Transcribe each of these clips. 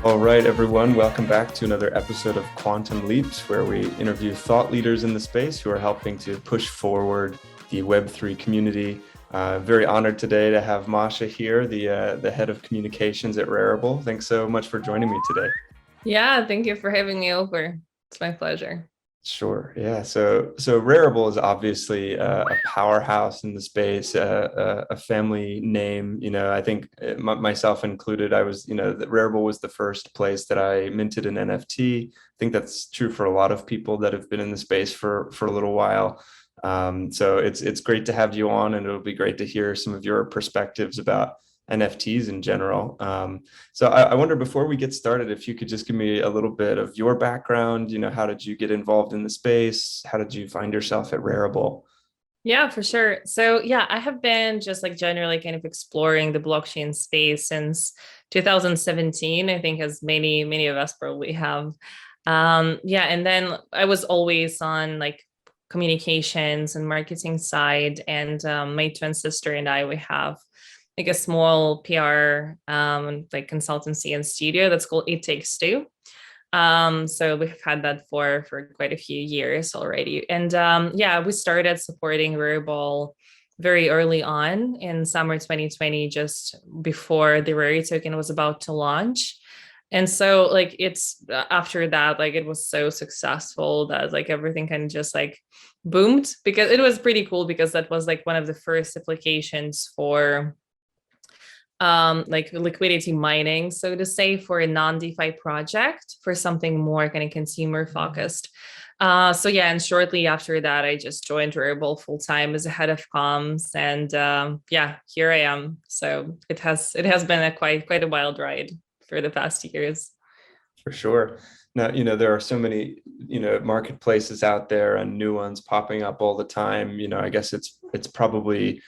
All right, everyone, welcome back to another episode of Quantum Leaps, where we interview thought leaders in the space who are helping to push forward the Web3 community. Very honored today to have Masha here, the head of communications at Rarible. Thanks so much for joining me today. Yeah, thank you for having me over. It's my pleasure. Sure. Yeah. So Rarible is obviously a powerhouse in the space, a family name. I think myself included, that Rarible was the first place that I minted an NFT. I think that's true for a lot of people that have been in the space for a little while. So it's great to have you on, and it'll be great to hear some of your perspectives about NFTs in general. So I wonder, before we get started, if you could just give me a little bit of your background. How did you get involved in the space? How did you find yourself at Rarible? Yeah, for sure. So yeah, I have been just like generally kind of exploring the blockchain space since 2017, I think, as many of us probably have. Yeah, and then I was always on like communications and marketing side, and my twin sister and I, we have like a small PR like consultancy and studio that's called It Takes Two. So we've had that for quite a few years already. And yeah, we started supporting Rarible very early on in summer 2020, just before the Rari token was about to launch. And so like it's after that, like it was so successful that like everything kind of just like boomed, because it was pretty cool, because that was like one of the first applications for like liquidity mining, so to say, for a non-DeFi project, for something more kind of consumer focused. So yeah, and shortly after that, I just joined Rarible full time as a head of comms, and yeah, here I am. So it has been a quite a wild ride for the past years. For sure. Now, there are so many, marketplaces out there and new ones popping up all the time. I guess it's probably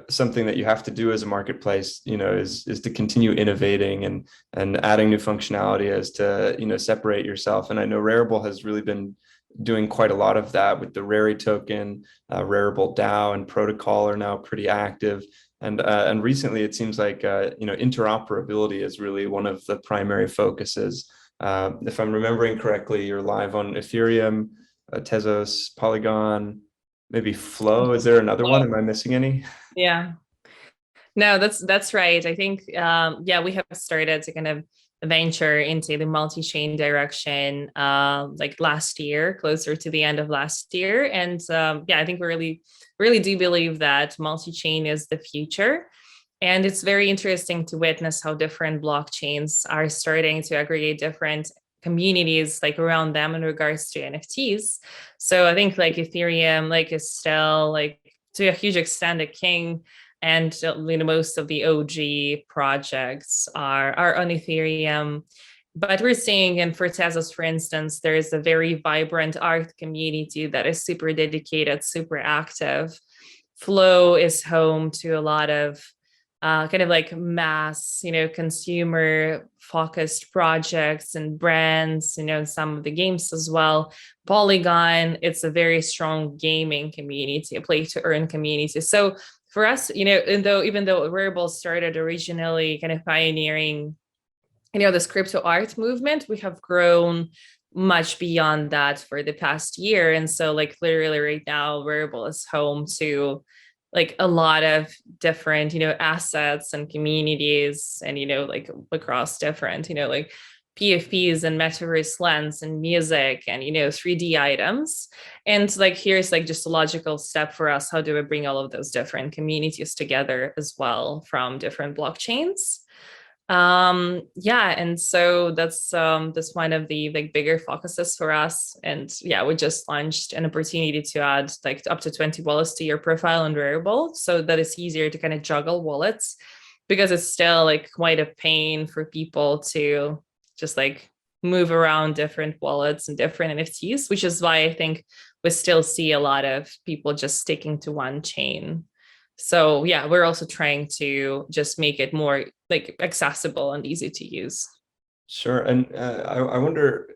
something that you have to do as a marketplace, is to continue innovating and adding new functionality as to, separate yourself. And I know Rarible has really been doing quite a lot of that with the Rari token. Rarible DAO and protocol are now pretty active. And recently, it seems like interoperability is really one of the primary focuses. If I'm remembering correctly, you're live on Ethereum, Tezos, Polygon, maybe Flow. Is there another one? Am I missing any? Yeah. No, that's right. I think yeah, we have started to kind of venture into the multi-chain direction like last year, closer to the end of last year. And yeah, I think we really do believe that multi-chain is the future. And it's very interesting to witness how different blockchains are starting to aggregate different communities like around them in regards to NFTs. So I think like Ethereum like is still like to a huge extent a king, and most of the OG projects are on Ethereum. But we're seeing, and for Tezos, for instance, there is a very vibrant art community that is super dedicated, super active. Flow is home to a lot of kind of like mass, consumer focused projects and brands, some of the games as well. Polygon, it's a very strong gaming community, a play to earn community. So for us, even though Rarible started originally kind of pioneering, this crypto art movement, we have grown much beyond that for the past year. And so like literally right now, Rarible is home to like a lot of different, assets and communities, and, like across different, like PFPs and metaverse lens and music and, 3D items. And like, here's like just a logical step for us. How do we bring all of those different communities together as well from different blockchains? Yeah, and so that's one of the like bigger focuses for us. And yeah, we just launched an opportunity to add like up to 20 wallets to your profile on Rarible, so that it's easier to kind of juggle wallets, because it's still like quite a pain for people to just like move around different wallets and different NFTs, which is why I think we still see a lot of people just sticking to one chain. So yeah, we're also trying to just make it more like accessible and easy to use. Sure. And I wonder,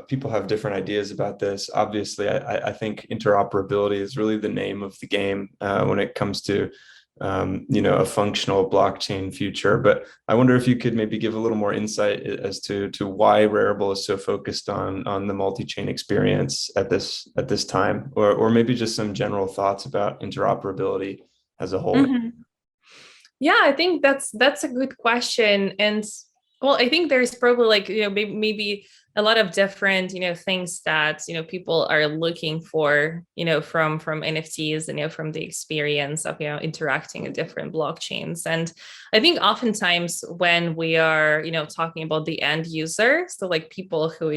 people have different ideas about this. Obviously, I think interoperability is really the name of the game when it comes to a functional blockchain future. But I wonder if you could maybe give a little more insight as to why Rarible is so focused on the multi-chain experience at this time, or maybe just some general thoughts about interoperability as a whole. Mhm. Yeah, I think that's a good question. And well, I think there's probably like, maybe a lot of different, things that, people are looking for, from NFTs and, from the experience of, interacting with different blockchains. And I think oftentimes when we are, talking about the end user, so like people who,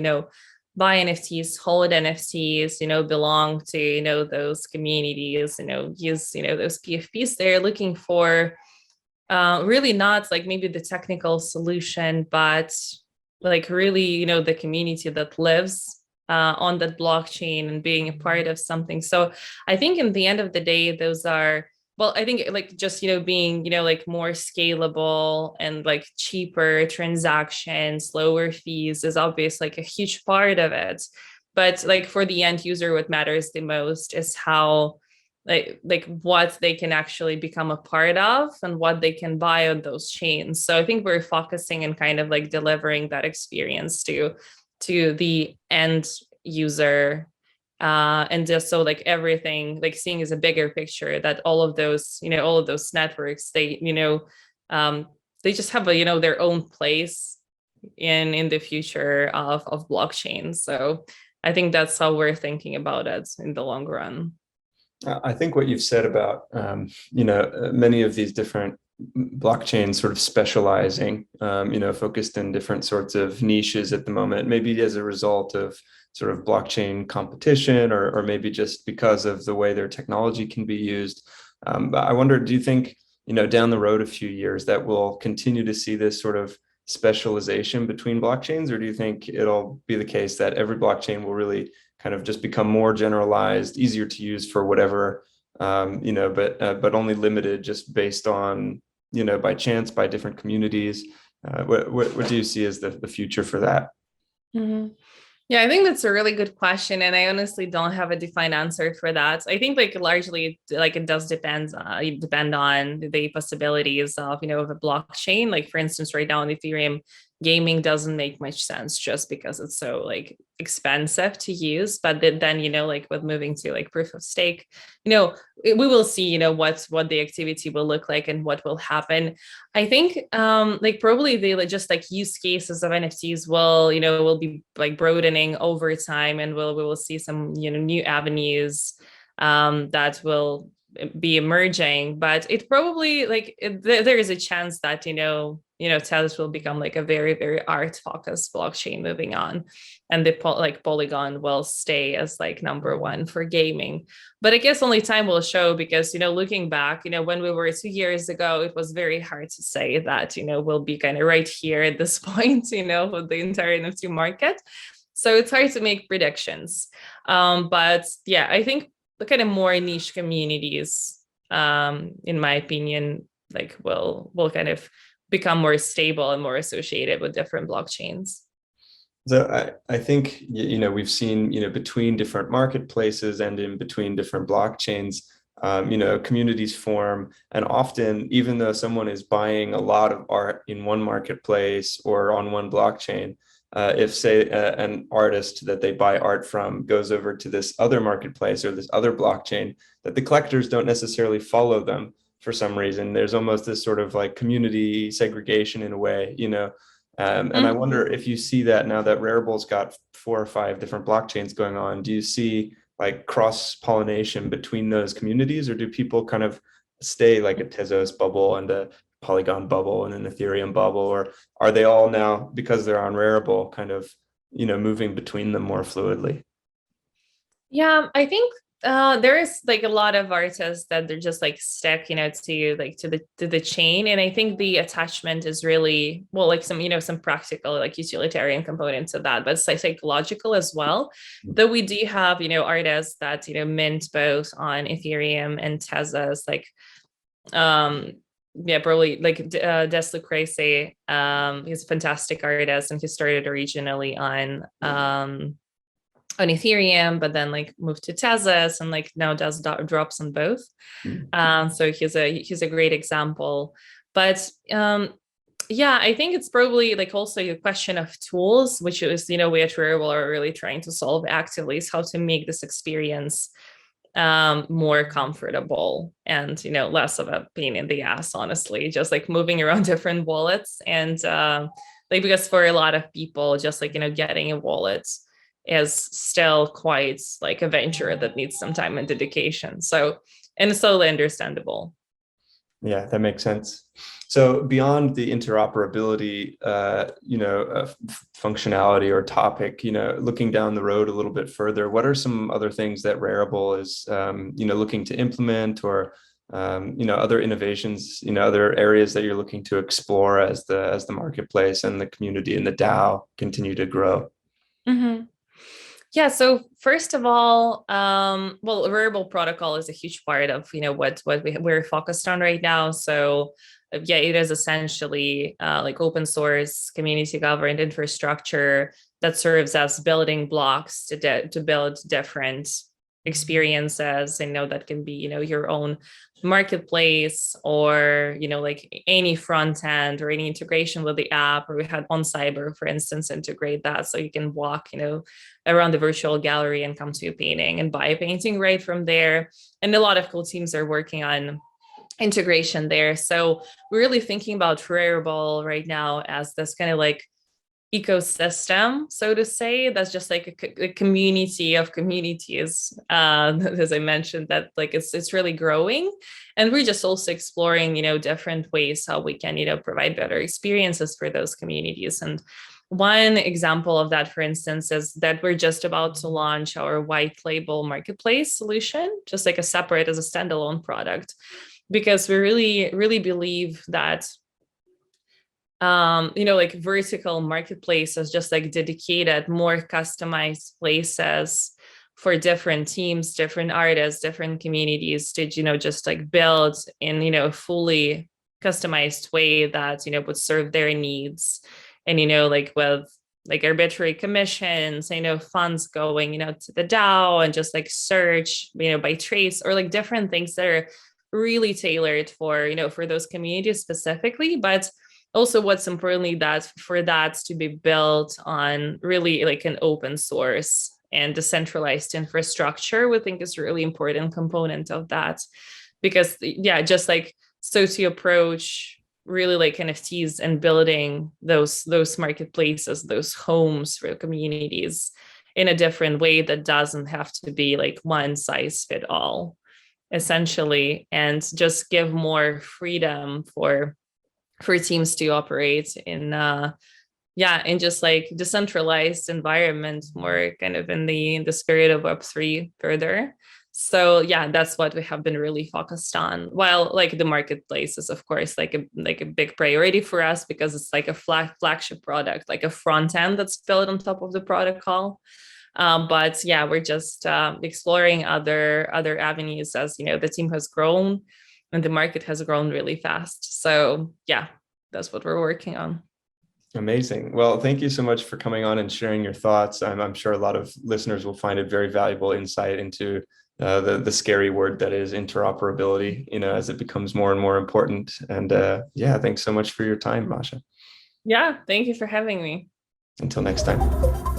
buy NFTs, hold NFTs, belong to, those communities, use, those PFPs, they're looking for really not like maybe the technical solution, but like really, the community that lives on that blockchain and being a part of something. So I think in the end of the day, those are, well, I think like just, being, like more scalable and like cheaper transactions, lower fees is obviously like a huge part of it. But like for the end user, what matters the most is how like what they can actually become a part of and what they can buy on those chains. So I think we're focusing and kind of like delivering that experience to the end user, and just so like everything like seeing as a bigger picture that all of those networks, they just have a their own place in the future of blockchain. So I think that's how we're thinking about it in the long run. I think what you've said about many of these different blockchains sort of specializing, focused in different sorts of niches at the moment, maybe as a result of sort of blockchain competition, or maybe just because of the way their technology can be used. But I wonder, do you think down the road a few years that we'll continue to see this sort of specialization between blockchains, or do you think it'll be the case that every blockchain will really kind of just become more generalized, easier to use for whatever, but only limited just based on, by chance, by different communities? What do you see as the future for that? Mhm. Yeah, I think that's a really good question, and I honestly don't have a defined answer for that. I think like largely, like it does depend on the possibilities of of a blockchain. Like for instance, right now in Ethereum, gaming doesn't make much sense just because it's so like expensive to use. But then like with moving to like proof of stake, we will see what the activity will look like and what will happen. I think like probably the like, just like use cases of NFTs will be like broadening over time, and we will see some new avenues that will be emerging. But it probably like there is a chance that Tezos will become like a very very art focused blockchain moving on, and the like Polygon will stay as like number one for gaming. But I guess only time will show, because looking back, when we were 2 years ago, it was very hard to say that we'll be kind of right here at this point with the entire NFT market. So it's hard to make predictions. But yeah, I think the kind of more niche communities, in my opinion, like will kind of become more stable and more associated with different blockchains. So I think, we've seen, between different marketplaces and in between different blockchains, communities form. And often, even though someone is buying a lot of art in one marketplace or on one blockchain, if say an artist that they buy art from goes over to this other marketplace or this other blockchain, that the collectors don't necessarily follow them for some reason. There's almost this sort of like community segregation in a way, and I wonder if you see that now that Rarible's got 4 or 5 different blockchains going on. Do you see like cross pollination between those communities, or do people kind of stay like a Tezos bubble and a Polygon bubble and an Ethereum bubble, or are they all now, because they're on Rarible, kind of moving between them more fluidly? Yeah, I think there is like a lot of artists that they're just like stuck, to the chain. And I think the attachment is really well, like some practical, like utilitarian components of that, but it's like psychological as well. Though we do have, artists that, mint both on Ethereum and Tezos, like yeah, probably like Des Lucrece. He's a fantastic artist, and he started originally on on Ethereum, but then like moved to Tezos and like now does drops on both. So he's a great example. But yeah, I think it's probably like also a question of tools, which is, we at Rarible are really trying to solve actively, is how to make this experience more comfortable and, less of a pain in the ass, honestly, just like moving around different wallets. And like, because for a lot of people, just like, getting a wallet is still quite like a venture that needs some time and dedication. So, and it's totally understandable. Yeah, that makes sense. So beyond the interoperability, functionality or topic, looking down the road a little bit further, what are some other things that Rarible is, looking to implement, or, other innovations, other areas that you're looking to explore as the marketplace and the community and the DAO continue to grow? Mm-hmm. Yeah, so first of all, well, Rarible protocol is a huge part of what we're focused on right now. So yeah, it is essentially like open source, community governed infrastructure that serves as building blocks to build different experiences. That can be your own marketplace, or like any front end or any integration with the app. Or we had on Cyber, for instance, integrate that so you can walk around the virtual gallery and come to a painting and buy a painting right from there. And a lot of cool teams are working on integration there. So we're really thinking about Rarible right now as this kind of like ecosystem, so to say, that's just like a community of communities, as I mentioned, that like it's really growing. And we're just also exploring different ways how we can provide better experiences for those communities. And one example of that, for instance, is that we're just about to launch our white label marketplace solution, just like a separate, as a standalone product, because we really believe that like vertical marketplaces, just like dedicated, more customized places for different teams, different artists, different communities to, just like build in, a fully customized way that, would serve their needs. And, like with like arbitrary commissions, funds going, to the DAO, and just like search, by trace, or like different things that are really tailored for, for those communities specifically. But also what's importantly, that for that to be built on really like an open source and decentralized infrastructure, we think is a really important component of that. Because yeah, just like so to approach really like NFTs and building those marketplaces, those homes for communities in a different way that doesn't have to be like one size fit all, essentially, and just give more freedom for teams to operate in in just like decentralized environment, more kind of in the spirit of Web3 further. So yeah, that's what we have been really focused on. While like the marketplace is of course like a big priority for us, because it's like a flagship product, like a front end that's built on top of the protocol. But yeah, we're just exploring other avenues as the team has grown and the market has grown really fast. So yeah, that's what we're working on. Amazing. Well, thank you so much for coming on and sharing your thoughts. I'm sure a lot of listeners will find it very valuable insight into the scary word that is interoperability, as it becomes more and more important. And yeah, thanks so much for your time, Masha. Yeah, thank you for having me. Until next time.